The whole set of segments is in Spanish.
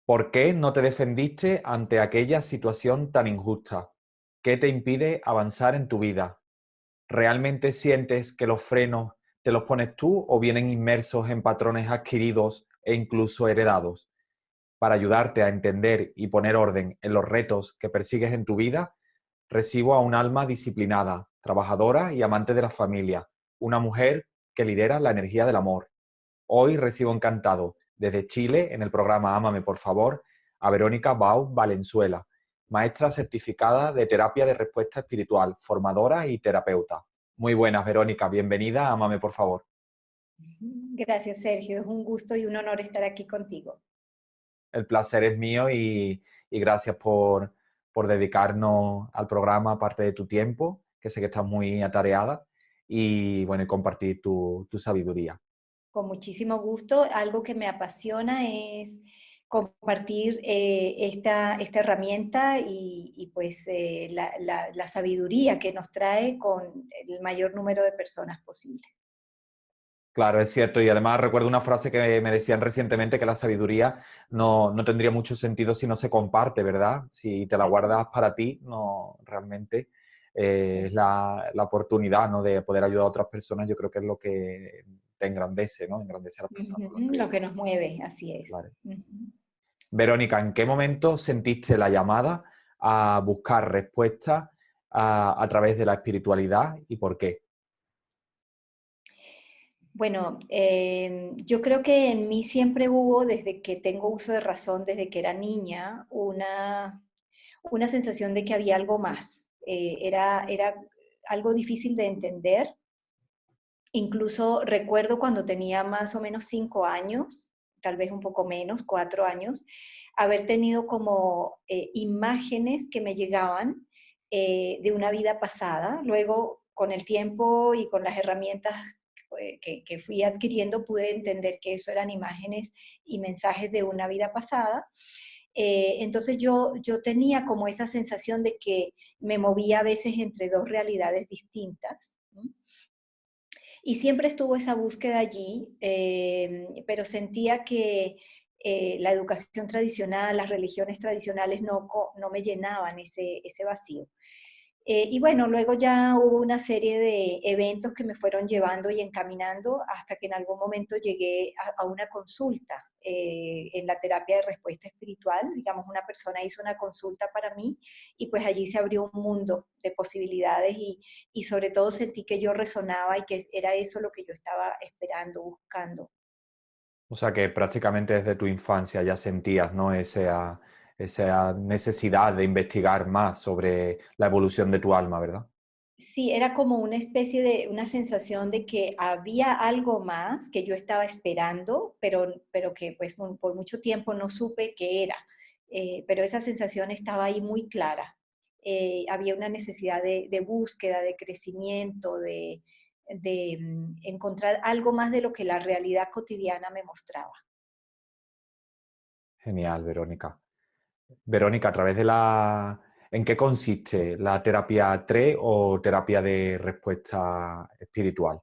¿Por qué no te defendiste ante aquella situación tan injusta? ¿Qué te impide avanzar en tu vida? ¿Realmente sientes que los frenos te los pones tú o vienen inmersos en patrones adquiridos e incluso heredados? Para ayudarte a entender y poner orden en los retos que persigues en tu vida, recibo a un alma disciplinada, trabajadora y amante de la familia, una mujer que lidera la energía del amor. Hoy recibo encantado desde Chile, en el programa Ámame por favor, a Verónica Bau Valenzuela, maestra certificada de terapia de respuesta espiritual, formadora y terapeuta. Muy buenas, Verónica, bienvenida a Ámame por favor. Gracias, Sergio. Es un gusto y un honor estar aquí contigo. El placer es mío y gracias por dedicarnos al programa parte de tu tiempo, que sé que estás muy atareada, y bueno, y compartir tu sabiduría. Con muchísimo gusto. Algo que me apasiona es compartir esta herramienta y la sabiduría que nos trae con el mayor número de personas posible. Claro, es cierto. Y además recuerdo una frase que me decían recientemente, que la sabiduría no tendría mucho sentido si no se comparte, ¿verdad? Si te la guardas para ti, no realmente es la oportunidad, ¿no?, de poder ayudar a otras personas. Yo creo que es lo que te engrandece, ¿no? Engrandece a las personas con la Ujú, lo sabiduría. que nos mueve, así es. Claro. Ujú. Verónica, ¿en qué momento sentiste la llamada a buscar respuestas a través de la espiritualidad y por qué? Bueno, yo creo que en mí siempre hubo, desde que tengo uso de razón, desde que era niña, una sensación de que había algo más. Era algo difícil de entender. Incluso recuerdo cuando tenía más o menos 5 años, tal vez un poco menos, 4 años, haber tenido como imágenes que me llegaban de una vida pasada. Luego, con el tiempo y con las herramientas que fui adquiriendo, pude entender que eso eran imágenes y mensajes de una vida pasada. Entonces yo tenía como esa sensación de que me movía a veces entre dos realidades distintas, ¿no? Y siempre estuvo esa búsqueda allí, pero sentía que la educación tradicional, las religiones tradicionales no me llenaban ese vacío. Y bueno, luego ya hubo una serie de eventos que me fueron llevando y encaminando hasta que en algún momento llegué a una consulta en la terapia de respuesta espiritual. Digamos, una persona hizo una consulta para mí y pues allí se abrió un mundo de posibilidades y sobre todo sentí que yo resonaba y que era eso lo que yo estaba esperando, buscando. O sea que prácticamente desde tu infancia ya sentías, ¿no?, esa necesidad de investigar más sobre la evolución de tu alma, ¿verdad? Sí, era como una especie de una sensación de que había algo más que yo estaba esperando, pero que pues por mucho tiempo no supe qué era. Pero esa sensación estaba ahí muy clara. Había una necesidad de búsqueda, de crecimiento, de encontrar algo más de lo que la realidad cotidiana me mostraba. Genial, Verónica. Verónica, a través de la... ¿En qué consiste la terapia 3 o terapia de respuesta espiritual?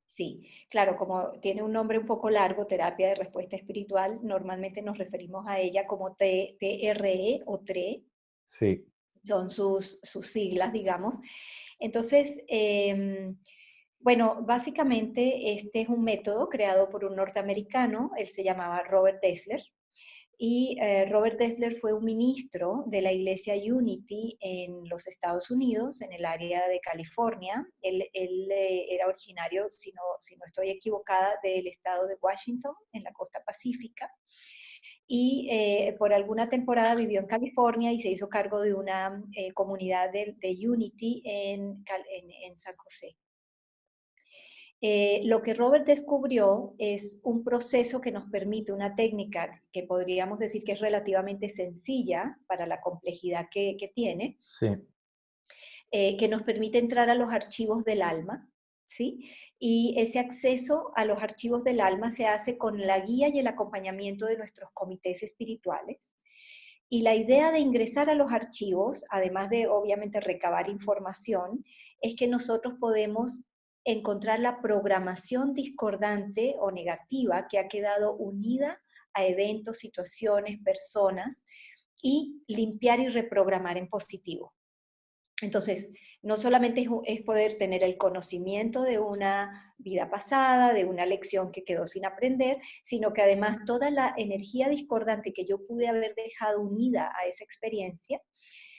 Sí, claro, como tiene un nombre un poco largo, terapia de respuesta espiritual, normalmente nos referimos a ella como TRE o TRE, Sí, son sus siglas, digamos. Entonces, bueno, básicamente este es un método creado por un norteamericano, él se llamaba Robert Dessler, y Robert Dessler fue un ministro de la iglesia Unity en los Estados Unidos, en el área de California. Él era originario, si no estoy equivocada, del estado de Washington, en la costa pacífica. Y por alguna temporada vivió en California y se hizo cargo de una comunidad de Unity en San José. Lo que Robert descubrió es un proceso que nos permite una técnica que podríamos decir que es relativamente sencilla para la complejidad que tiene, sí, que nos permite entrar a los archivos del alma, ¿sí? Y ese acceso a los archivos del alma se hace con la guía y el acompañamiento de nuestros comités espirituales. Y la idea de ingresar a los archivos, además de obviamente recabar información, es que nosotros podemos encontrar la programación discordante o negativa que ha quedado unida a eventos, situaciones, personas, y limpiar y reprogramar en positivo. Entonces, no solamente es poder tener el conocimiento de una vida pasada, de una lección que quedó sin aprender, sino que además toda la energía discordante que yo pude haber dejado unida a esa experiencia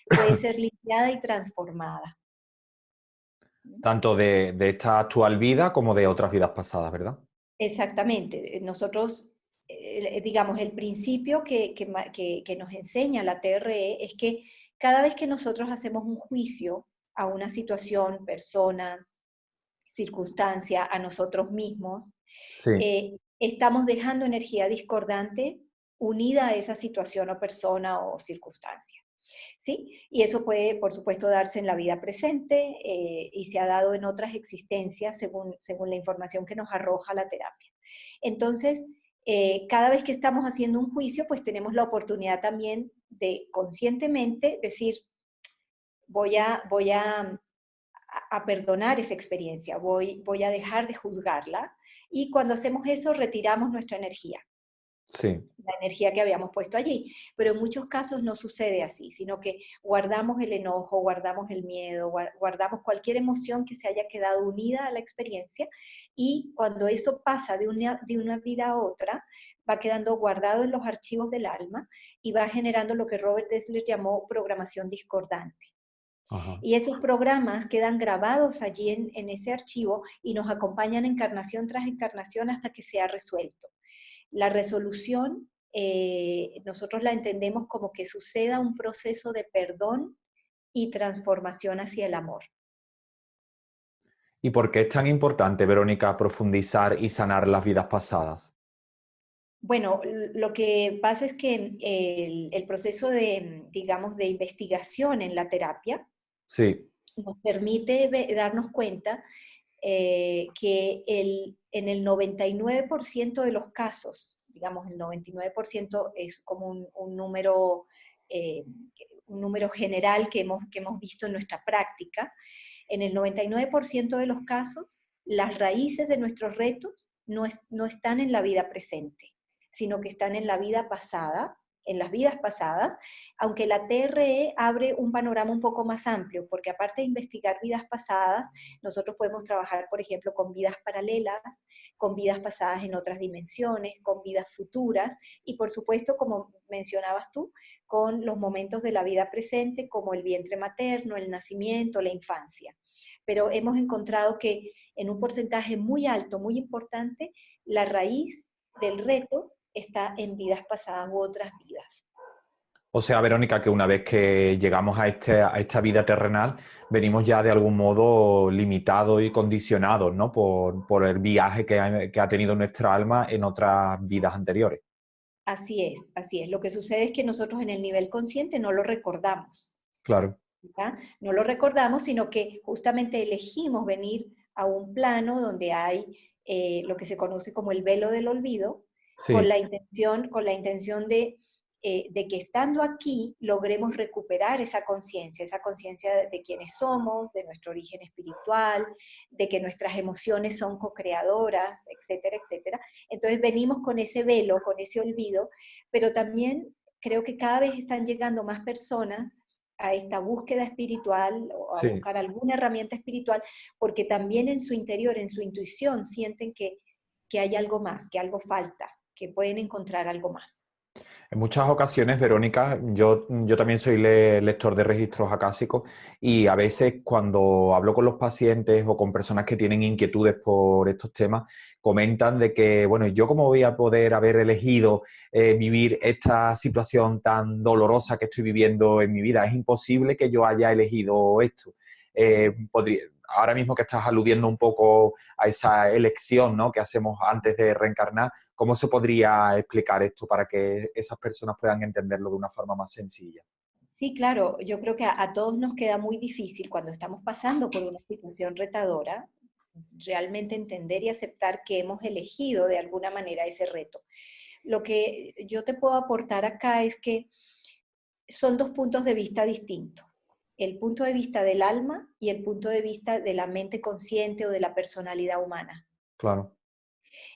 puede ser limpiada y transformada. Tanto de esta actual vida como de otras vidas pasadas, ¿verdad? Exactamente. Nosotros, digamos, el principio que nos enseña la TRE es que cada vez que nosotros hacemos un juicio a una situación, persona, circunstancia, a nosotros mismos, Sí, estamos dejando energía discordante unida a esa situación o persona o circunstancia. ¿Sí? Y eso puede, por supuesto, darse en la vida presente y se ha dado en otras existencias según la información que nos arroja la terapia. Entonces, cada vez que estamos haciendo un juicio, pues tenemos la oportunidad también de conscientemente decir, voy a perdonar esa experiencia, voy a dejar de juzgarla, y cuando hacemos eso retiramos nuestra energía, sí. la energía que habíamos puesto allí. Pero en muchos casos no sucede así, sino que guardamos el enojo, guardamos el miedo, guardamos cualquier emoción que se haya quedado unida a la experiencia, y cuando eso pasa de una vida a otra, va quedando guardado en los archivos del alma y va generando lo que Robert Dessler llamó programación discordante. Ajá. Y esos programas quedan grabados allí en ese archivo y nos acompañan encarnación tras encarnación hasta que sea resuelto. La resolución, nosotros la entendemos como que suceda un proceso de perdón y transformación hacia el amor. ¿Y por qué es tan importante, Verónica, profundizar y sanar las vidas pasadas? Bueno, lo que pasa es que el proceso de, digamos, de investigación en la terapia Sí, nos permite darnos cuenta que en el 99% de los casos, digamos, el 99% es como eh, un número general que hemos visto en nuestra práctica. En el 99% de los casos, las raíces de nuestros retos no están en la vida presente, sino que están en la vida pasada, en las vidas pasadas, aunque la TRE abre un panorama un poco más amplio, porque aparte de investigar vidas pasadas, nosotros podemos trabajar, por ejemplo, con vidas paralelas, con vidas pasadas en otras dimensiones, con vidas futuras y, por supuesto, como mencionabas tú, con los momentos de la vida presente, como el vientre materno, el nacimiento, la infancia. Pero hemos encontrado que en un porcentaje muy alto, muy importante, la raíz del reto está en vidas pasadas u otras vidas. o sea, Verónica, que una vez que llegamos a esta vida terrenal, venimos ya de algún modo limitados y condicionados, ¿no? Por el viaje que ha tenido nuestra alma en otras vidas anteriores. Así es, así es. Lo que sucede es que nosotros en el nivel consciente no lo recordamos, Claro, ¿ya? No lo recordamos, sino que justamente elegimos venir a un plano donde hay lo que se conoce como el velo del olvido, sí. con la intención de que estando aquí logremos recuperar esa conciencia de quiénes somos, de nuestro origen espiritual, de que nuestras emociones son co-creadoras, etcétera, etcétera. Entonces venimos con ese velo, con ese olvido, pero también creo que cada vez están llegando más personas a esta búsqueda espiritual o a Sí. buscar alguna herramienta espiritual, porque también en su interior, en su intuición, sienten que hay algo más, que algo falta, que pueden encontrar algo más. En muchas ocasiones, Verónica, yo también soy lector de registros acásicos y a veces cuando hablo con los pacientes o con personas que tienen inquietudes por estos temas, comentan de que, bueno, ¿yo cómo voy a poder haber elegido vivir esta situación tan dolorosa que estoy viviendo en mi vida? Es imposible que yo haya elegido esto. Ahora mismo que estás aludiendo un poco a esa elección, ¿no?, que hacemos antes de reencarnar, ¿cómo se podría explicar esto para que esas personas puedan entenderlo de una forma más sencilla? Sí, claro, yo creo que a todos nos queda muy difícil cuando estamos pasando por una situación retadora, realmente entender y aceptar que hemos elegido de alguna manera ese reto. Lo que yo te puedo aportar acá es que son dos puntos de vista distintos. El punto de vista del alma y el punto de vista de la mente consciente o de la personalidad humana. Claro,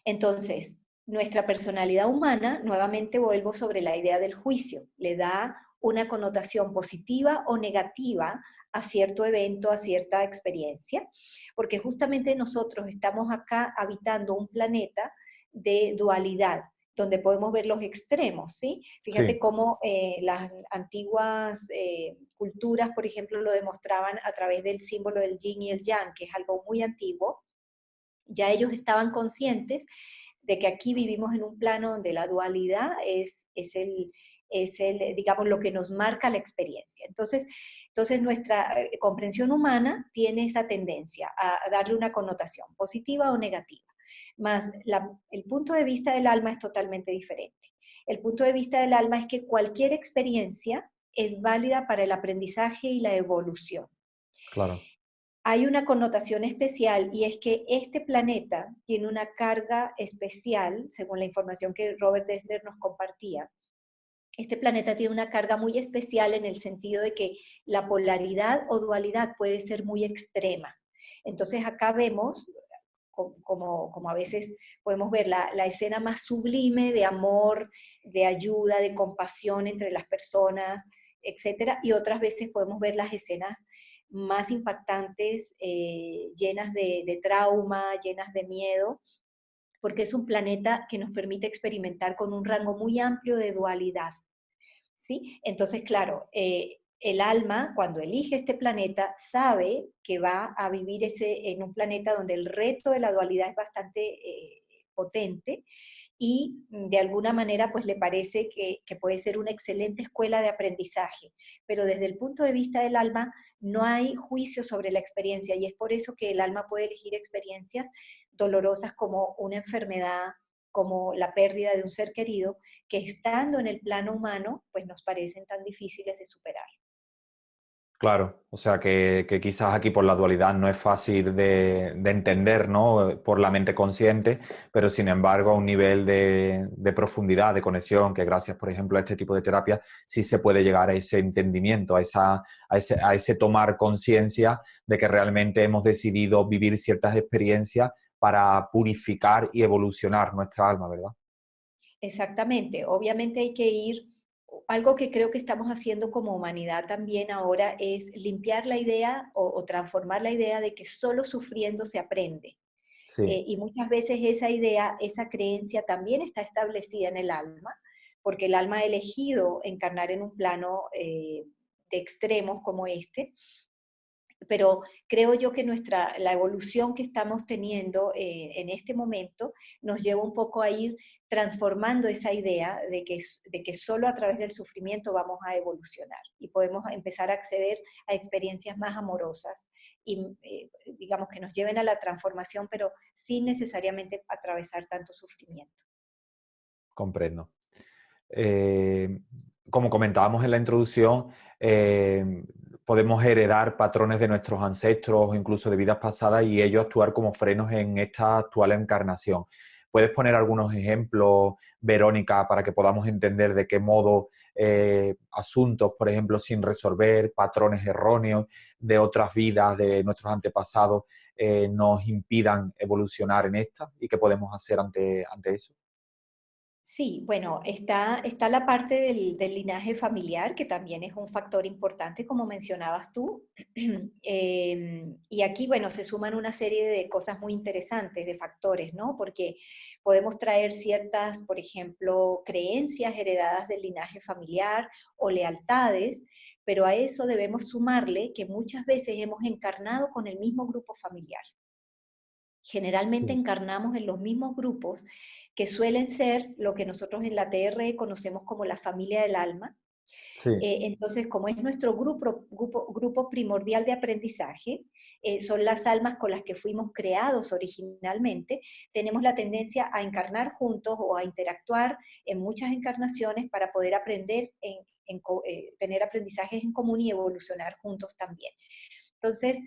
Entonces, nuestra personalidad humana, nuevamente vuelvo sobre la idea del juicio, le da una connotación positiva o negativa a cierto evento, a cierta experiencia, porque justamente nosotros estamos acá habitando un planeta de dualidad, donde podemos ver los extremos, ¿sí? Fíjate Sí, cómo las antiguas culturas, por ejemplo, lo demostraban a través del símbolo del yin y el yang, que es algo muy antiguo. Ya ellos estaban conscientes de que aquí vivimos en un plano donde la dualidad es el, digamos, lo que nos marca la experiencia. Entonces nuestra comprensión humana tiene esa tendencia a darle una connotación positiva o negativa. Más el punto de vista del alma es totalmente diferente. El punto de vista del alma es que cualquier experiencia es válida para el aprendizaje y la evolución. claro. Hay una connotación especial y es que este planeta tiene una carga especial, según la información que Robert Dessler nos compartía. Este planeta tiene una carga muy especial en el sentido de que la polaridad o dualidad puede ser muy extrema. Entonces acá vemos, como a veces podemos ver la escena más sublime de amor, de ayuda, de compasión entre las personas, etcétera, y otras veces podemos ver las escenas más impactantes, llenas de trauma, llenas de miedo, porque es un planeta que nos permite experimentar con un rango muy amplio de dualidad. ¿Sí? Entonces, claro, el alma, cuando elige este planeta, sabe que va a vivir en un planeta donde el reto de la dualidad es bastante potente y de alguna manera pues le parece que puede ser una excelente escuela de aprendizaje, pero desde el punto de vista del alma no hay juicio sobre la experiencia y es por eso que el alma puede elegir experiencias dolorosas como una enfermedad, como la pérdida de un ser querido, que estando en el plano humano pues nos parecen tan difíciles de superar. Claro, o sea que quizás aquí por la dualidad no es fácil de entender, ¿no? Por la mente consciente, pero sin embargo a un nivel de profundidad, de conexión, que gracias, por ejemplo, a este tipo de terapia, sí se puede llegar a ese entendimiento, a ese tomar conciencia de que realmente hemos decidido vivir ciertas experiencias para purificar y evolucionar nuestra alma, ¿verdad? Exactamente, obviamente hay que ir, algo que creo que estamos haciendo como humanidad también ahora es limpiar la idea o transformar la idea de que solo sufriendo se aprende. Sí, Y muchas veces esa idea, esa creencia también está establecida en el alma, porque el alma ha elegido encarnar en un plano de extremos como este, pero creo yo que la evolución que estamos teniendo en este momento nos lleva un poco a ir transformando esa idea de que solo a través del sufrimiento vamos a evolucionar y podemos empezar a acceder a experiencias más amorosas y digamos que nos lleven a la transformación, pero sin necesariamente atravesar tanto sufrimiento. comprendo. Eh, Como comentábamos en la introducción, podemos heredar patrones de nuestros ancestros o incluso de vidas pasadas y ellos actuar como frenos en esta actual encarnación. ¿Puedes poner algunos ejemplos, Verónica, para que podamos entender de qué modo asuntos, por ejemplo, sin resolver, patrones erróneos de otras vidas, de nuestros antepasados, nos impidan evolucionar en esta y qué podemos hacer ante eso? Sí, bueno, está la parte del linaje familiar, que también es un factor importante, como mencionabas tú. Y aquí, bueno, se suman una serie de cosas muy interesantes, de factores, ¿no? Porque podemos traer ciertas, por ejemplo, creencias heredadas del linaje familiar o lealtades, pero a eso debemos sumarle que muchas veces hemos encarnado con el mismo grupo familiar. Generalmente Sí, encarnamos en los mismos grupos que suelen ser lo que nosotros en la TR conocemos como la familia del alma. sí, Entonces, como es nuestro grupo primordial de aprendizaje, son las almas con las que fuimos creados originalmente, tenemos la tendencia a encarnar juntos o a interactuar en muchas encarnaciones para poder aprender, tener aprendizajes en común y evolucionar juntos también. Entonces,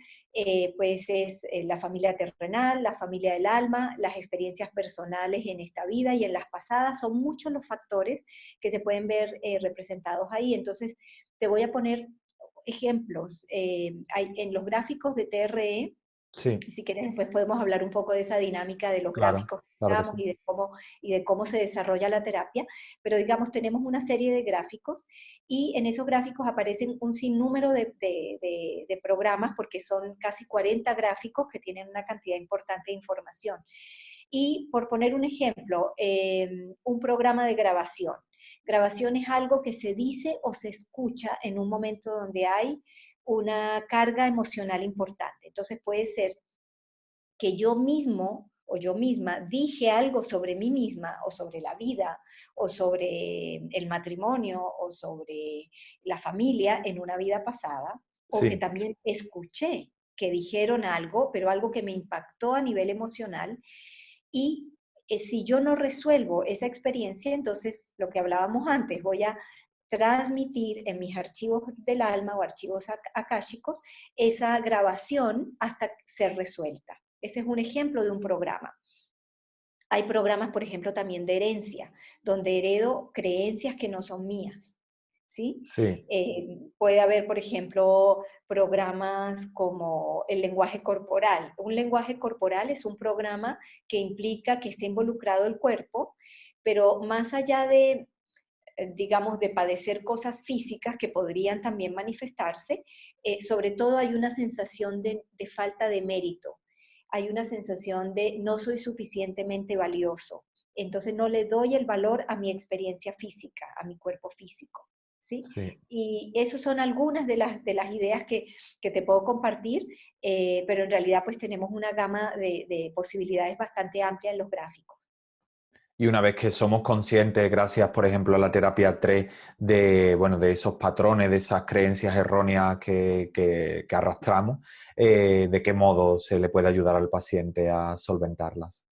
pues es la familia terrenal, la familia del alma, las experiencias personales en esta vida y en las pasadas, son muchos los factores que se pueden ver representados ahí. Entonces, te voy a poner ejemplos. En los gráficos de TRE Sí, Y si quieres, después podemos hablar un poco de esa dinámica de los claro, gráficos que claro que usamos sí. y de cómo se desarrolla la terapia. Pero digamos, tenemos una serie de gráficos y en esos gráficos aparecen un sinnúmero de programas, porque son casi 40 gráficos que tienen una cantidad importante de información. Y por poner un ejemplo, un programa de grabación. Grabación es algo que se dice o se escucha en un momento donde hay una carga emocional importante. Entonces puede ser que yo mismo o yo misma dije algo sobre mí misma o sobre la vida o sobre el matrimonio o sobre la familia en una vida pasada, o que Sí, también escuché que dijeron algo, pero algo que me impactó a nivel emocional. Y si yo no resuelvo esa experiencia, entonces lo que hablábamos antes, voy a transmitir en mis archivos del alma o archivos akáshicos esa grabación hasta ser resuelta. Ese es un ejemplo de un programa. Hay programas, por ejemplo, también de herencia, donde heredo creencias que no son mías, ¿sí? sí, Puede haber, por ejemplo, programas como el lenguaje corporal. Un lenguaje corporal es un programa que implica que esté involucrado el cuerpo, pero más allá de, digamos, de padecer cosas físicas que podrían también manifestarse, sobre todo hay una sensación de falta de mérito, hay una sensación de no soy suficientemente valioso, entonces no le doy el valor a mi experiencia física, a mi cuerpo físico, ¿sí? sí. Y esas son algunas de las ideas que te puedo compartir, pero en realidad pues tenemos una gama de posibilidades bastante amplia en los gráficos. Y una vez que somos conscientes, gracias, por ejemplo, a la terapia 3, de, bueno, de esos patrones, de esas creencias erróneas que arrastramos, ¿de qué modo se le puede ayudar al paciente a solventarlas?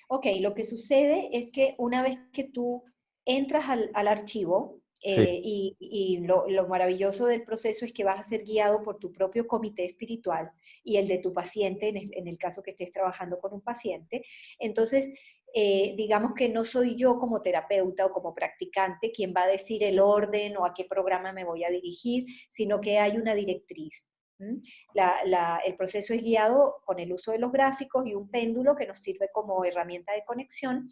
Ok, lo que sucede es que una vez que tú entras al archivo, Sí, y lo maravilloso del proceso es que vas a ser guiado por tu propio comité espiritual y el de tu paciente, en el caso que estés trabajando con un paciente. Entonces, digamos que no soy yo como terapeuta o como practicante quien va a decir el orden o a qué programa me voy a dirigir, sino que hay una directriz. ¿Mm? El proceso es guiado con el uso de los gráficos y un péndulo que nos sirve como herramienta de conexión,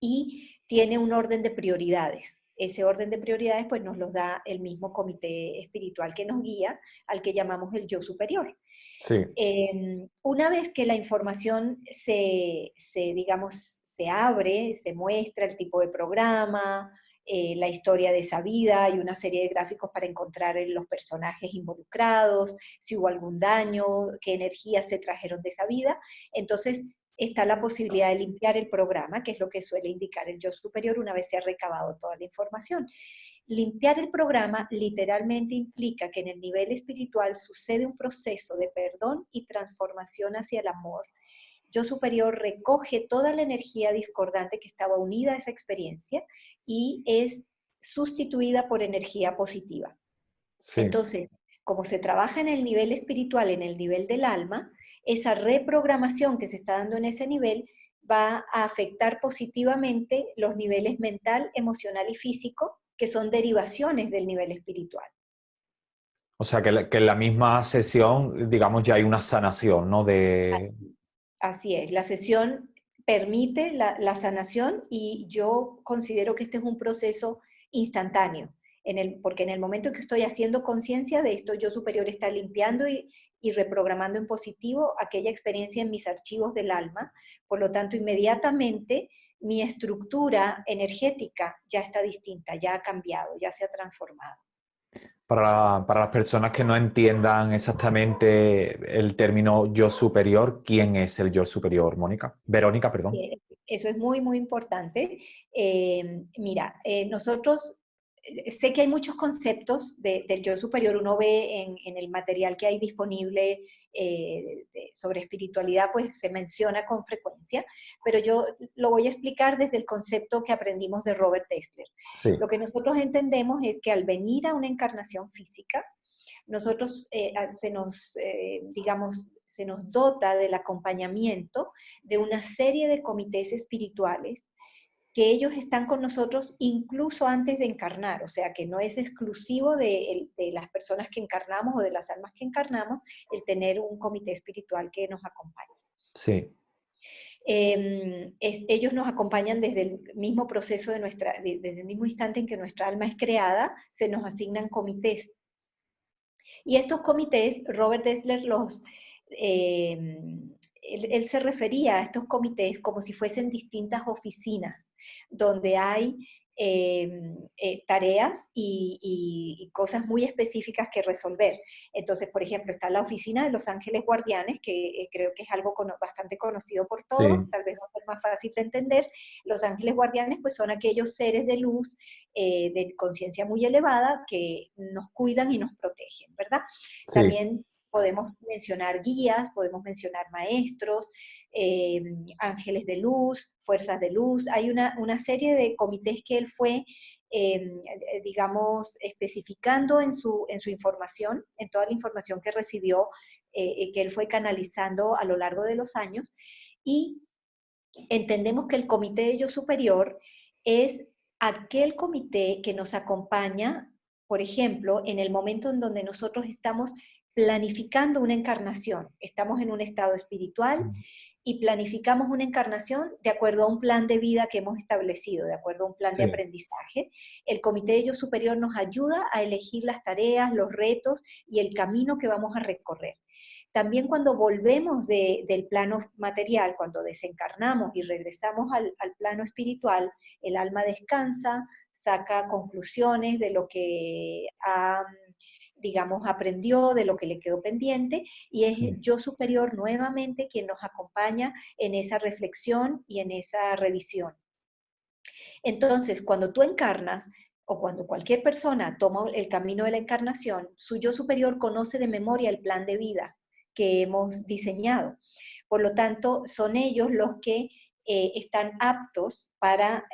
y tiene un orden de prioridades. Ese orden de prioridades pues nos los da el mismo comité espiritual que nos guía, al que llamamos el yo superior. sí. Una vez que la información digamos, se abre, se muestra el tipo de programa, la historia de esa vida, hay una serie de gráficos para encontrar los personajes involucrados, si hubo algún daño, qué energías se trajeron de esa vida. Entonces está la posibilidad de limpiar el programa, que es lo que suele indicar el yo superior una vez se ha recabado toda la información. Limpiar el programa literalmente implica que en el nivel espiritual sucede un proceso de perdón y transformación hacia el amor. Yo superior recoge toda la energía discordante que estaba unida a esa experiencia y es sustituida por energía positiva. Sí. Entonces, como se trabaja en el nivel espiritual, en el nivel del alma, esa reprogramación que se está dando en ese nivel va a afectar positivamente los niveles mental, emocional y físico, que son derivaciones del nivel espiritual. O sea, que en la misma sesión, digamos, ya hay una sanación, ¿no? De... Así es, la sesión permite la sanación, y yo considero que este es un proceso instantáneo, porque en el momento que estoy haciendo conciencia de esto, yo superior está limpiando y reprogramando en positivo aquella experiencia en mis archivos del alma. Por lo tanto, inmediatamente mi estructura energética ya está distinta, ya ha cambiado, ya se ha transformado. Para las personas que no entiendan exactamente el término yo superior, ¿quién es el yo superior, Mónica? Verónica, perdón. Eso es muy, muy importante. Mira, nosotros, sé que hay muchos conceptos del yo superior, uno ve en el material que hay disponible sobre espiritualidad, pues se menciona con frecuencia, pero yo lo voy a explicar desde el concepto que aprendimos de Robert Destler. Sí, Lo que nosotros entendemos es que al venir a una encarnación física, nosotros digamos, se nos dota del acompañamiento de una serie de comités espirituales que ellos están con nosotros incluso antes de encarnar, o sea, que no es exclusivo de las personas que encarnamos o de las almas que encarnamos el tener un comité espiritual que nos acompañe. Sí, Ellos nos acompañan desde el mismo proceso desde el mismo instante en que nuestra alma es creada, se nos asignan comités. Y estos comités, Robert Dessler él se refería a estos comités como si fuesen distintas oficinas, donde hay tareas y cosas muy específicas que resolver. Entonces, por ejemplo, está la oficina de los ángeles guardianes, que creo que es algo bastante conocido por todos, sí, tal vez va a ser más fácil de entender. Los ángeles guardianes pues son aquellos seres de luz, de conciencia muy elevada, que nos cuidan y nos protegen, ¿verdad? sí, También podemos mencionar guías, podemos mencionar maestros, ángeles de luz, fuerzas de luz. Hay una serie de comités que él fue, digamos, especificando en su información, en toda la información que recibió, que él fue canalizando a lo largo de los años. Y entendemos que el comité de yo superior es aquel comité que nos acompaña, por ejemplo, en el momento en donde nosotros estamos planificando una encarnación, estamos en un estado espiritual mm, y planificamos una encarnación de acuerdo a un plan de vida que hemos establecido, de acuerdo a un plan de sí, aprendizaje. El comité de yo superior nos ayuda a elegir las tareas, los retos y el camino que vamos a recorrer. También cuando volvemos del plano material, cuando desencarnamos y regresamos al plano espiritual, el alma descansa, saca conclusiones de lo que ha, digamos, aprendió, de lo que le quedó pendiente, y es sí. yo superior nuevamente quien nos acompaña en esa reflexión y en esa revisión. Entonces, cuando tú encarnas, o cuando cualquier persona toma el camino de la encarnación, su yo superior conoce de memoria el plan de vida que hemos diseñado. Por lo tanto, son ellos los que están aptos para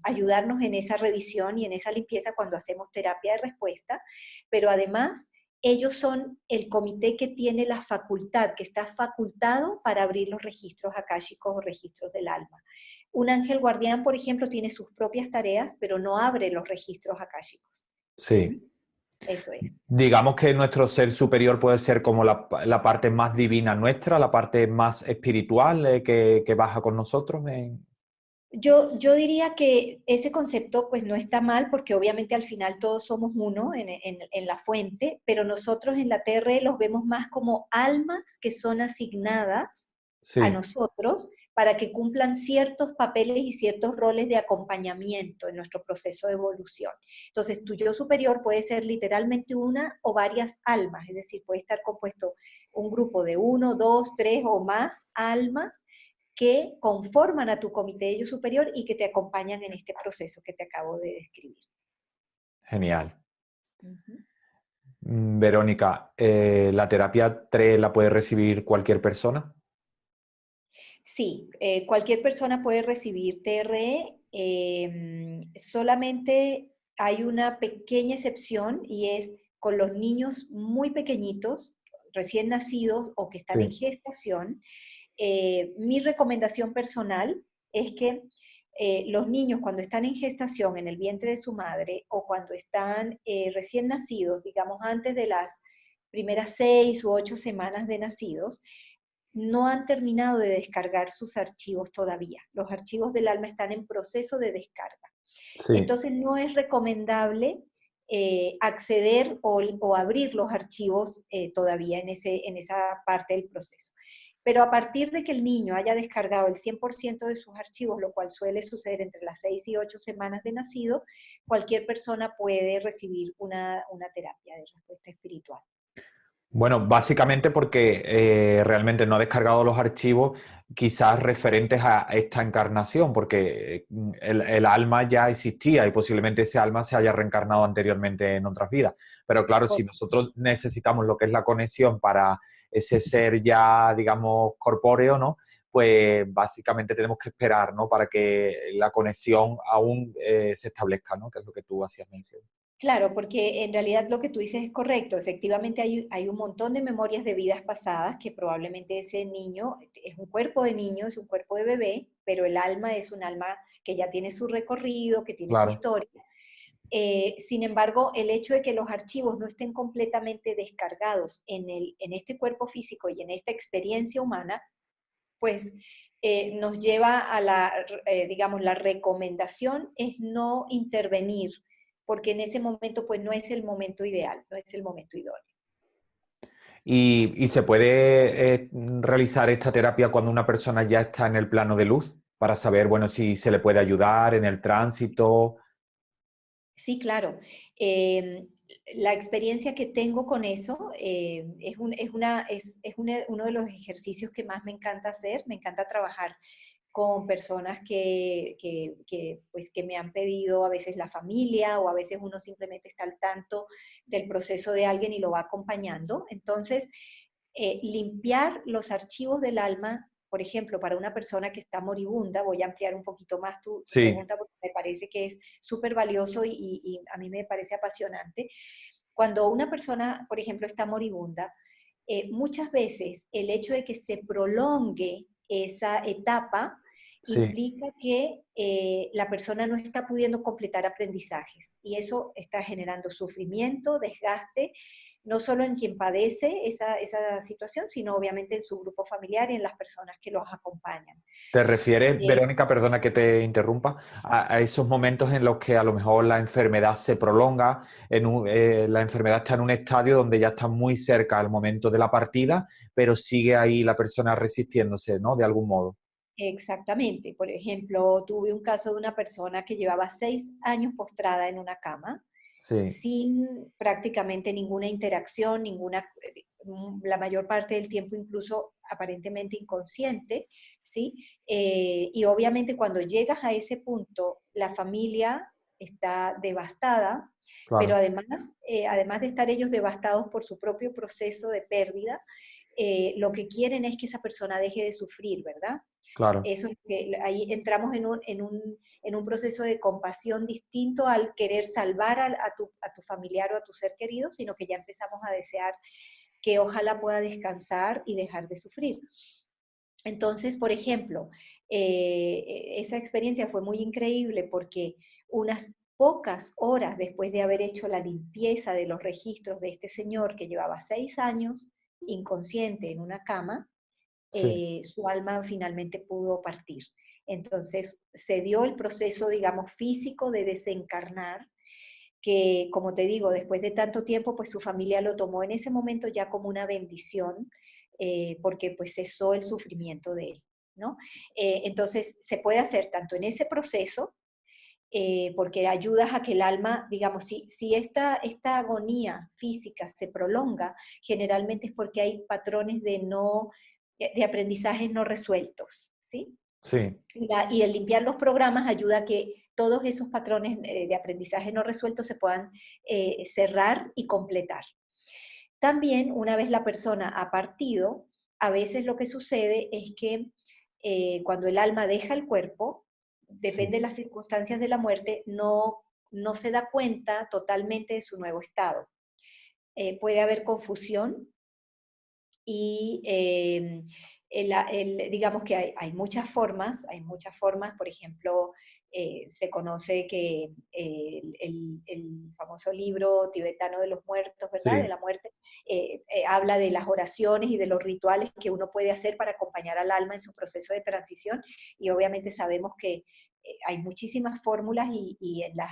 ayudarnos en esa revisión y en esa limpieza cuando hacemos terapia de respuesta, pero además ellos son el comité que tiene la facultad, que está facultado para abrir los registros akáshicos o registros del alma. Un ángel guardián, por ejemplo, tiene sus propias tareas, pero no abre los registros akáshicos. Sí. Eso es. Digamos que nuestro ser superior puede ser como la parte más divina nuestra, la parte más espiritual que baja con nosotros. Yo diría que ese concepto pues no está mal porque obviamente al final todos somos uno en la fuente, pero nosotros en la TR los vemos más como almas que son asignadas a Sí, nosotros para que cumplan ciertos papeles y ciertos roles de acompañamiento en nuestro proceso de evolución. Entonces, tu yo superior puede ser literalmente una o varias almas, es decir, puede estar compuesto un grupo de uno, dos, tres o más almas que conforman a tu comité de yo superior y que te acompañan en este proceso que te acabo de describir. genial. Ujú. Verónica, ¿la terapia 3 la puede recibir cualquier persona? Sí, cualquier persona puede recibir TRE, solamente hay una pequeña excepción y es con los niños muy pequeñitos, recién nacidos o que están en Sí, gestación. Mi recomendación personal es que los niños cuando están en gestación en el vientre de su madre o cuando están recién nacidos, digamos antes de las primeras 6 u 8 semanas de nacidos, no han terminado de descargar sus archivos todavía. Los archivos del alma están en proceso de descarga. sí. Entonces no es recomendable acceder o abrir los archivos todavía en esa parte del proceso. Pero a partir de que el niño haya descargado el 100% de sus archivos, lo cual suele suceder entre las 6 y 8 semanas de nacido, cualquier persona puede recibir una terapia de respuesta espiritual. Bueno, básicamente porque realmente no he descargado los archivos quizás referentes a esta encarnación, porque el alma ya existía y posiblemente ese alma se haya reencarnado anteriormente en otras vidas. Pero claro, si nosotros necesitamos lo que es la conexión para ese ser ya, digamos, corpóreo, ¿no? Pues básicamente tenemos que esperar, ¿no? Para que la conexión aún se establezca, ¿no? Que es lo que tú hacías mención. Claro, porque en realidad lo que tú dices es correcto. Efectivamente hay un montón de memorias de vidas pasadas que probablemente ese niño es un cuerpo de niño, es un cuerpo de bebé, pero el alma es un alma que ya tiene su recorrido, que tiene su Claro. historia. Sin embargo, el hecho de que los archivos no estén completamente descargados en este cuerpo físico y en esta experiencia humana, pues nos lleva a digamos, la recomendación es no intervenir, porque en ese momento pues no es el momento ideal, no es el momento idóneo. Y se puede realizar esta terapia cuando una persona ya está en el plano de luz para saber, bueno, si se le puede ayudar en el tránsito. Sí, claro. Eh, la experiencia que tengo con eso uno de los ejercicios que más me encanta hacer. Me encanta trabajar con personas pues, que me han pedido, a veces la familia, o a veces uno simplemente está al tanto del proceso de alguien y lo va acompañando. Entonces, limpiar los archivos del alma, por ejemplo, para una persona que está moribunda, voy a ampliar un poquito más tu Sí, pregunta porque me parece que es súper valioso y a mí me parece apasionante. Cuando una persona, por ejemplo, está moribunda, muchas veces el hecho de que se prolongue esa etapa sí. implica que la persona no está pudiendo completar aprendizajes y eso está generando sufrimiento, desgaste, no solo en quien padece esa situación, sino obviamente en su grupo familiar y en las personas que los acompañan. ¿Te refieres, Eh, Verónica, perdona que te interrumpa, a esos momentos en los que a lo mejor la enfermedad se prolonga, la enfermedad está en un estadio donde ya está muy cerca al momento de la partida, pero sigue ahí la persona resistiéndose, ¿no? De algún modo. Exactamente. Por ejemplo, tuve un caso de una persona que llevaba 6 años postrada en una cama, Sí, sin prácticamente ninguna interacción, la mayor parte del tiempo incluso aparentemente inconsciente, ¿sí? Y obviamente cuando llegas a ese punto, la familia está devastada, pero claro, además de estar ellos devastados por su propio proceso de pérdida, lo que quieren es que esa persona deje de sufrir, ¿verdad? claro. Eso es que ahí entramos en un proceso de compasión distinto al querer salvar a tu familiar o a tu ser querido, sino que ya empezamos a desear que ojalá pueda descansar y dejar de sufrir. Entonces, por ejemplo, esa experiencia fue muy increíble porque unas pocas horas después de haber hecho la limpieza de los registros de este señor que llevaba 6 años inconsciente en una cama, Sí, su alma finalmente pudo partir. Entonces se dio el proceso, digamos, físico de desencarnar, que como te digo, después de tanto tiempo, pues su familia lo tomó en ese momento ya como una bendición, porque pues cesó el sufrimiento de él, ¿no? Entonces se puede hacer tanto en ese proceso, porque ayudas a que el alma, digamos, si esta agonía física se prolonga, generalmente es porque hay patrones de aprendizajes no resueltos, ¿sí? sí, Y el limpiar los programas ayuda a que todos esos patrones de aprendizaje no resueltos se puedan cerrar y completar. También, una vez la persona ha partido, a veces lo que sucede es que cuando el alma deja el cuerpo, sí, depende de las circunstancias de la muerte, no se da cuenta totalmente de su nuevo estado. Puede haber confusión y digamos que hay muchas formas, por ejemplo, se conoce que el famoso libro tibetano de los muertos, ¿verdad? De sí. la muerte, habla de las oraciones y de los rituales que uno puede hacer para acompañar al alma en su proceso de transición y obviamente sabemos que hay muchísimas fórmulas y en las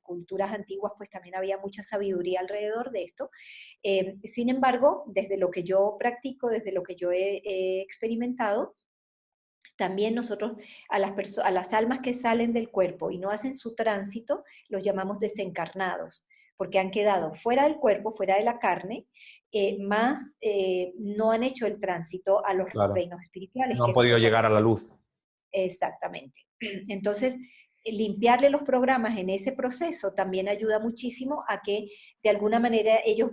culturas antiguas pues también había mucha sabiduría alrededor de esto. Sin embargo, desde lo que yo practico, desde lo que yo he experimentado, también nosotros a las almas que salen del cuerpo y no hacen su tránsito, los llamamos desencarnados, porque han quedado fuera del cuerpo, fuera de la carne, más no han hecho el tránsito a los Claro. reinos espirituales, No que han es lo podido que llegar a la luz. exactamente. Entonces, limpiarle los programas en ese proceso también ayuda muchísimo a que de alguna manera ellos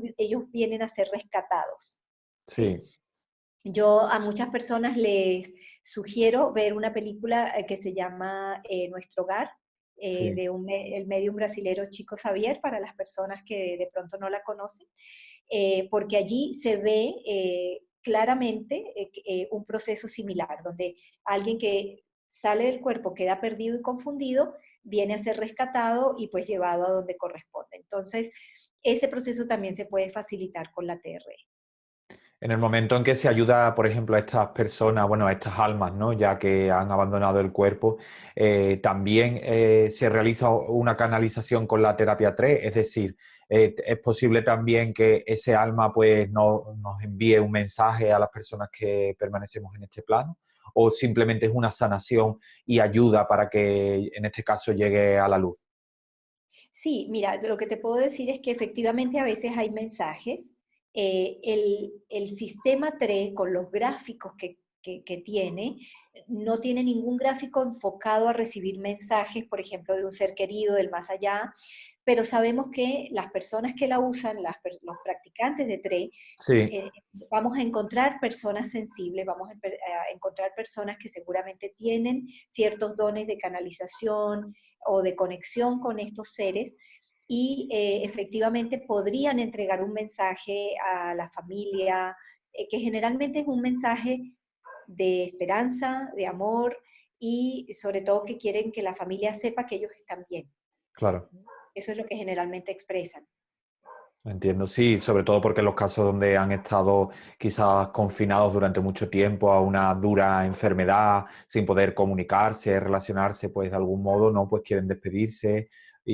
vienen a ser rescatados, ¿sí? Sí, Yo a muchas personas les sugiero ver una película que se llama Nuestro Hogar. Sí. el medium brasilero Chico Xavier, para las personas que de pronto no la conocen, porque allí se ve claramente un proceso similar, donde alguien que sale del cuerpo queda perdido y confundido, viene a ser rescatado y pues llevado a donde corresponde. Entonces, ese proceso también se puede facilitar con la TRE. En el momento en que se ayuda, por ejemplo, a estas personas, bueno, a estas almas, ¿no? Ya que han abandonado el cuerpo, también se realiza una canalización con la terapia 3, es decir, es posible también que ese alma pues nos envíe un mensaje a las personas que permanecemos en este plano, o simplemente es una sanación y ayuda para que en este caso llegue a la luz. Sí, mira, lo que te puedo decir es que efectivamente a veces hay mensajes. El sistema TRE, con los gráficos que tiene, no tiene ningún gráfico enfocado a recibir mensajes, por ejemplo, de un ser querido del más allá, pero sabemos que las personas que la usan, los practicantes de TRE, Sí, eh, vamos a encontrar personas sensibles, a encontrar personas que seguramente tienen ciertos dones de canalización o de conexión con estos seres y efectivamente podrían entregar un mensaje a la familia, que generalmente es un mensaje de esperanza, de amor y sobre todo que quieren que la familia sepa que ellos están bien. claro. Eso es lo que generalmente expresan. Entiendo, sí, sobre todo porque en los casos donde han estado quizás confinados durante mucho tiempo a una dura enfermedad, sin poder comunicarse, relacionarse, pues de algún modo, ¿no? Pues quieren despedirse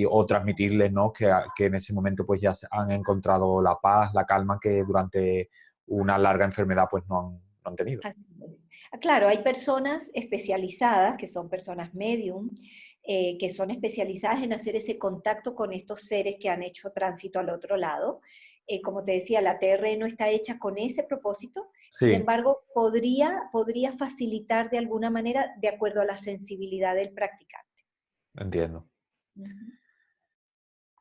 o transmitirles, ¿no? Que en ese momento pues ya han encontrado la paz, la calma que durante una larga enfermedad pues no han tenido. Así es. Claro, hay personas especializadas, que son personas medium, que son especializadas en hacer ese contacto con estos seres que han hecho tránsito al otro lado. Como te decía, la TR no está hecha con ese propósito, sin Sí, embargo, podría facilitar de alguna manera de acuerdo a la sensibilidad del practicante. entiendo. Ujú.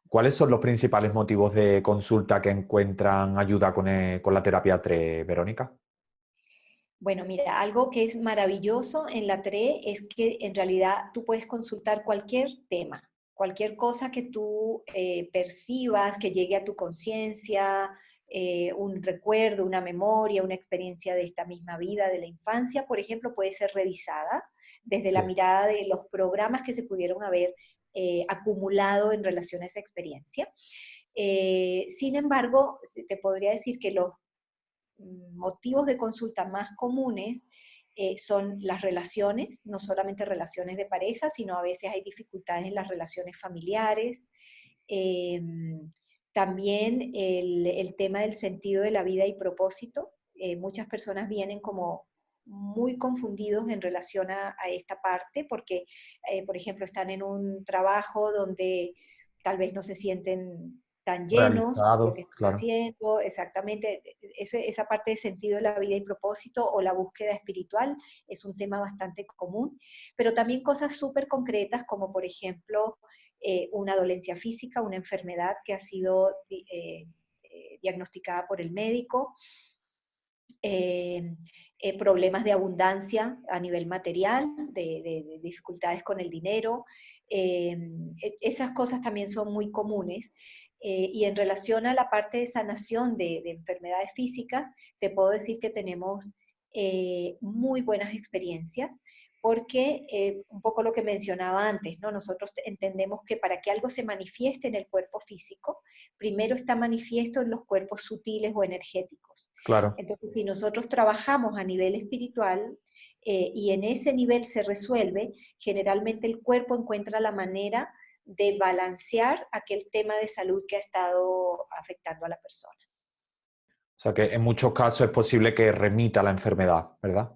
¿Cuáles son los principales motivos de consulta que encuentran ayuda con la terapia 3, Verónica? Bueno, mira, algo que es maravilloso en la TRE es que en realidad tú puedes consultar cualquier tema, cualquier cosa que tú percibas, que llegue a tu conciencia, un recuerdo, una memoria, una experiencia de esta misma vida, de la infancia, por ejemplo, puede ser revisada desde la Sí. mirada de los programas que se pudieron haber acumulado en relación a esa experiencia. Sin embargo, te podría decir que los motivos de consulta más comunes son las relaciones, no solamente relaciones de pareja, sino a veces hay dificultades en las relaciones familiares. Eh, También el tema del sentido de la vida y propósito. Muchas personas vienen como muy confundidos en relación a esta parte, porque, por ejemplo, están en un trabajo donde tal vez no se sienten tan llenos por lo que Realizado, están claro. haciendo, exactamente, esa parte de sentido de la vida y propósito o la búsqueda espiritual es un tema bastante común, pero también cosas súper concretas como por ejemplo una dolencia física, una enfermedad que ha sido diagnosticada por el médico, eh, problemas de abundancia a nivel material, de dificultades con el dinero. eh, Esas cosas también son muy comunes. Y en relación a la parte de sanación de enfermedades físicas, te puedo decir que tenemos muy buenas experiencias porque un poco lo que mencionaba antes, ¿no? Nosotros entendemos que para que algo se manifieste en el cuerpo físico, primero está manifiesto en los cuerpos sutiles o energéticos. Claro. Entonces, si nosotros trabajamos a nivel espiritual y en ese nivel se resuelve, generalmente el cuerpo encuentra la manera de balancear aquel tema de salud que ha estado afectando a la persona. O sea que en muchos casos es posible que remita la enfermedad, ¿verdad?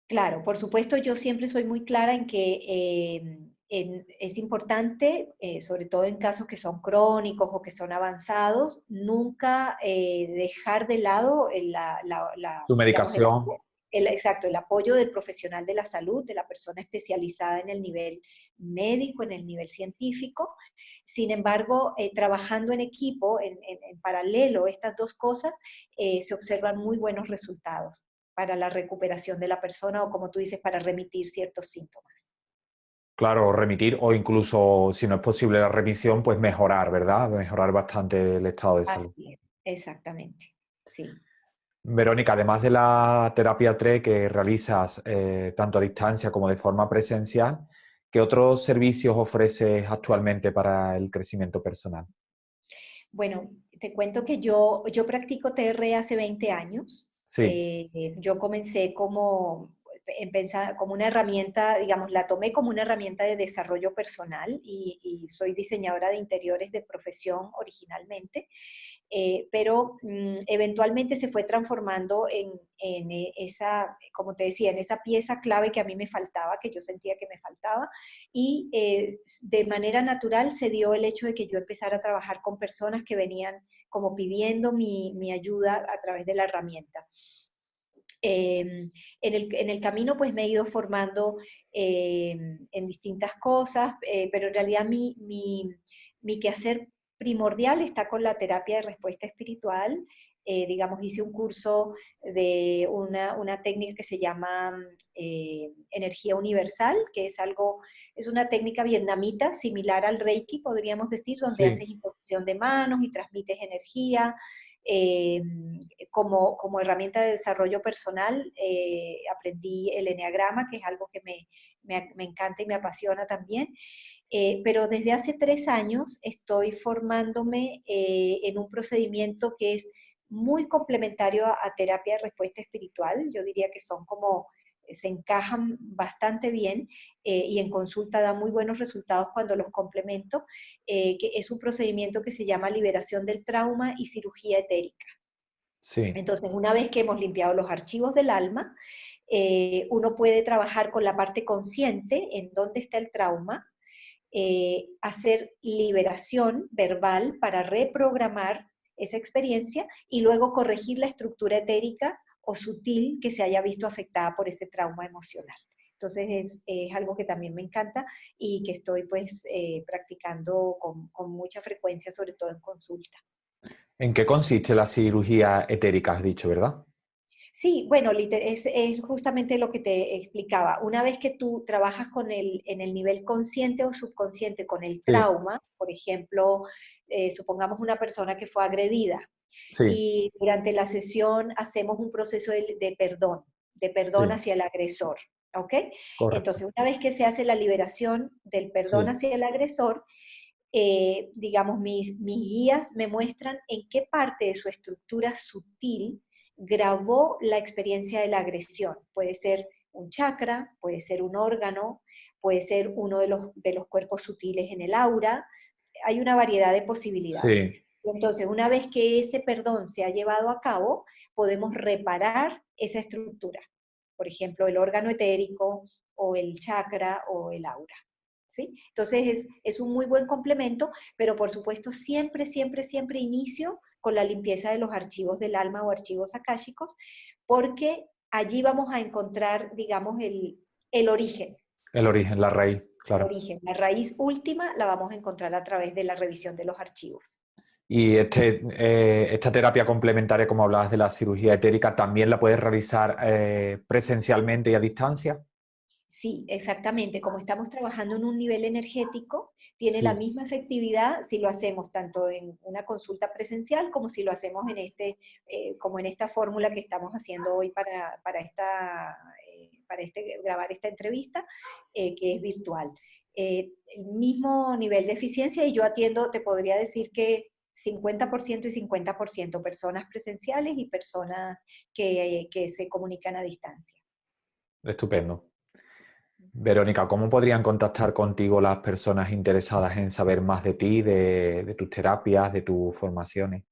Claro, por supuesto, yo siempre soy muy clara en que es importante, sobre todo en casos que son crónicos o que son avanzados, nunca dejar de lado Tu digamos, medicación, exacto, el apoyo del profesional de la salud, de la persona especializada en el nivel médico, en el nivel científico. Sin embargo, trabajando en equipo, en paralelo, estas dos cosas, se observan muy buenos resultados para la recuperación de la persona o, como tú dices, para remitir ciertos síntomas. Claro, remitir o incluso, si no es posible la remisión, pues mejorar, ¿verdad? Mejorar bastante el estado de salud. Así es, exactamente, sí. Verónica, además de la terapia TRE que realizas tanto a distancia como de forma presencial, ¿qué otros servicios ofreces actualmente para el crecimiento personal? Bueno, te cuento que yo practico TR hace 20 años. Sí, Yo comencé como una herramienta, digamos, la tomé como una herramienta de desarrollo personal y soy diseñadora de interiores de profesión originalmente. Pero eventualmente se fue transformando en esa, como te decía, en esa pieza clave que a mí me faltaba, que yo sentía que me faltaba, y de manera natural se dio el hecho de que yo empezara a trabajar con personas que venían como pidiendo mi ayuda a través de la herramienta. En el camino pues me he ido formando en distintas cosas, pero en realidad mi quehacer primordial está con la terapia de respuesta espiritual. Digamos, hice un curso de una técnica que se llama energía universal, que es algo, es una técnica vietnamita similar al Reiki, podríamos decir, donde sí, haces imposición de manos y transmites energía. Eh, como herramienta de desarrollo personal, aprendí el eneagrama, que es algo que me encanta y me apasiona también. Pero desde hace 3 años estoy formándome en un procedimiento que es muy complementario a terapia de respuesta espiritual. Yo diría que son como, se encajan bastante bien y en consulta da muy buenos resultados cuando los complemento, que es un procedimiento que se llama liberación del trauma y cirugía etérica. sí, Entonces, una vez que hemos limpiado los archivos del alma, uno puede trabajar con la parte consciente, en dónde está el trauma, hacer liberación verbal para reprogramar esa experiencia y luego corregir la estructura etérica o sutil que se haya visto afectada por ese trauma emocional. Entonces es algo que también me encanta y que estoy pues practicando con mucha frecuencia, sobre todo en consulta. ¿en qué consiste la cirugía etérica, has dicho, verdad? Sí, bueno, es justamente lo que te explicaba. Una vez que tú trabajas en el nivel consciente o subconsciente con el Sí, trauma, por ejemplo, supongamos una persona que fue agredida sí, y durante la sesión hacemos un proceso de perdón sí, hacia el agresor, ¿ok? correcto. Entonces, una vez que se hace la liberación del perdón Sí, hacia el agresor, digamos, mis guías me muestran en qué parte de su estructura sutil grabó la experiencia de la agresión. Puede ser un chakra, puede ser un órgano, puede ser uno de los cuerpos sutiles en el aura. Hay una variedad de posibilidades. sí, Entonces, una vez que ese perdón se ha llevado a cabo, podemos reparar esa estructura. Por ejemplo, el órgano etérico o el chakra o el aura. ¿Sí? Entonces es un muy buen complemento, pero por supuesto siempre, siempre, siempre inicio con la limpieza de los archivos del alma o archivos akáshicos, porque allí vamos a encontrar, digamos, el origen. el origen, la raíz, El claro. origen, la raíz última la vamos a encontrar a través de la revisión de los archivos. Y esta terapia complementaria, como hablabas de la cirugía etérica, ¿también la puedes realizar presencialmente y a distancia? Sí, exactamente. Como estamos trabajando en un nivel energético, tiene la Sí, misma efectividad si lo hacemos tanto en una consulta presencial como si lo hacemos como en esta fórmula que estamos haciendo hoy grabar esta entrevista, que es virtual. El mismo nivel de eficiencia y yo atiendo, te podría decir que 50% y 50%, personas presenciales y personas que se comunican a distancia. estupendo. Verónica, ¿cómo podrían contactar contigo las personas interesadas en saber más de ti, de tus terapias, de tus formaciones?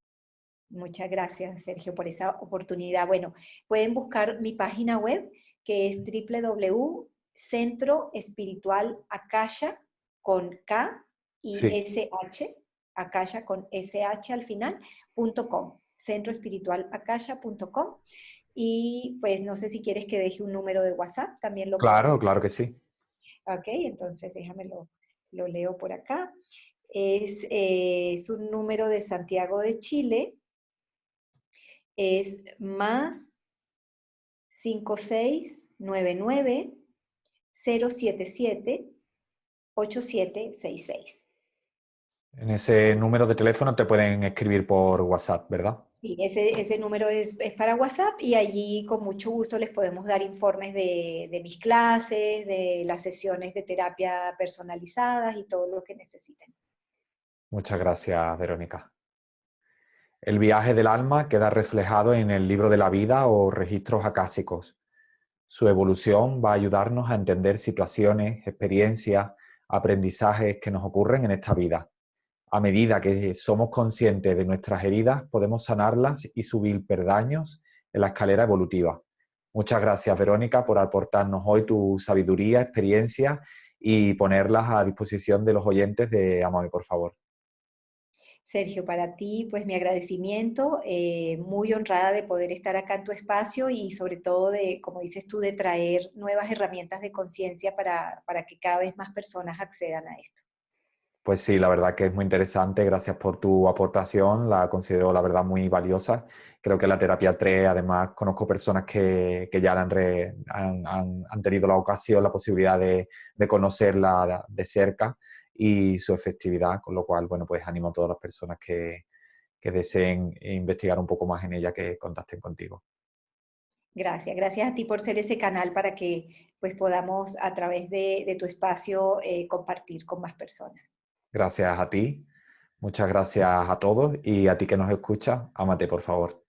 Muchas gracias, Sergio, por esa oportunidad. Bueno, pueden buscar mi página web, que es www.centroespiritualakasha con K y Sí, SH, Akasha con SH al final, .com, centroespiritualakasha.com. Y pues no sé si quieres que deje un número de WhatsApp, también lo puedo claro, dejar. claro que sí. Ok, entonces lo leo por acá. Es un número de Santiago de Chile, es más 5699 077 8766. En ese número de teléfono te pueden escribir por WhatsApp, ¿verdad? Sí, ese número es para WhatsApp y allí con mucho gusto les podemos dar informes de mis clases, de las sesiones de terapia personalizadas y todo lo que necesiten. Muchas gracias, Verónica. El viaje del alma queda reflejado en el libro de la vida o registros acásicos. Su evolución va a ayudarnos a entender situaciones, experiencias, aprendizajes que nos ocurren en esta vida. A medida que somos conscientes de nuestras heridas, podemos sanarlas y subir peldaños en la escalera evolutiva. Muchas gracias, Verónica, por aportarnos hoy tu sabiduría, experiencia y ponerlas a disposición de los oyentes de Amame, por favor. Sergio, para ti, pues mi agradecimiento, muy honrada de poder estar acá en tu espacio y sobre todo de, como dices tú, de traer nuevas herramientas de conciencia para que cada vez más personas accedan a esto. Pues sí, la verdad que es muy interesante. Gracias por tu aportación. La considero, la verdad, muy valiosa. Creo que la terapia 3, además, conozco personas que ya la han tenido la ocasión, la posibilidad de conocerla de cerca y su efectividad, con lo cual, bueno, pues animo a todas las personas que deseen investigar un poco más en ella que contacten contigo. Gracias, gracias a ti por ser ese canal para que pues podamos a través de tu espacio compartir con más personas. Gracias a ti, muchas gracias a todos y a ti que nos escuchas, ámate, por favor.